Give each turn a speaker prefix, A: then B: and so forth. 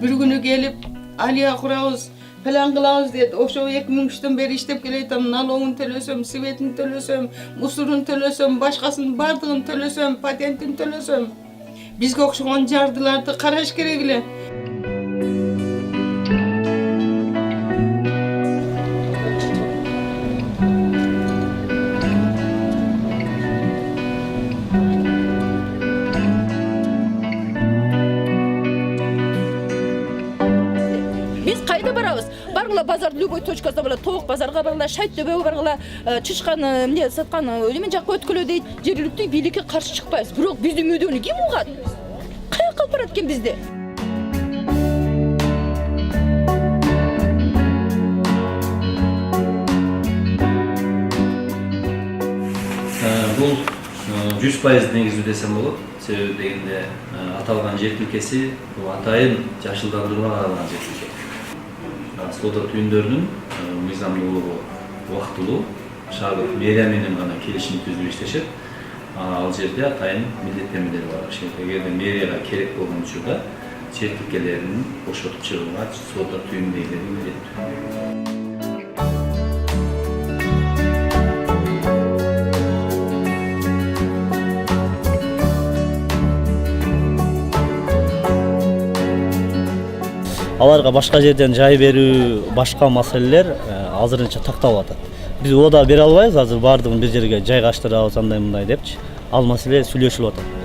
A: Bir günü gelip Aliya kurabız, falan kılavuz dedi. Oşo 2003'ten beri iştep geleydim. Naloğun tölösöm, sivetin tölösöm, musurun tölösöm, başkasının bardığın tölösöm, patentin tölösöm. Bizge okşoğan jardılardı karaş keregile.
B: Biz kayda barabız. Bargıla bazar любой точкасына бара, тоқ базарға баргыла, шайт төбөгө баргыла, чычкан, эмне саткан, элемен жакка өткөлө дейт. Жергиликтүү бийликке каршы чыкпайбыз. Бирок биздин мүдөнү ким угат? Каяка алып барат экен бизди?
C: Бул 100% негиздүү десем болот. Себеби дегенде аталган жер тилкеси бул атайын жашылдандырууга арналган жер тилке. Соода түйүндөрүнүн мыйзамдуулугу убактылуу, шаардык мэрия менен гана келишим түзүп иштешет. Ал жерде атайын милдеттенмелери бар. Эгерде мэрияга керек болгон учурда жер тилкелерин бошотуп чыгууга соода түйүндөгүлөрү милдеттүү.
D: Аларга башка жерден жай берүү, башка маселелер азырынча такталып атат. Биз ода бере албайбыз, азыр бардыгын бир жерге жайгаштырабыз андай мындай депчи. Ал маселе сүйлөшүлүп атат.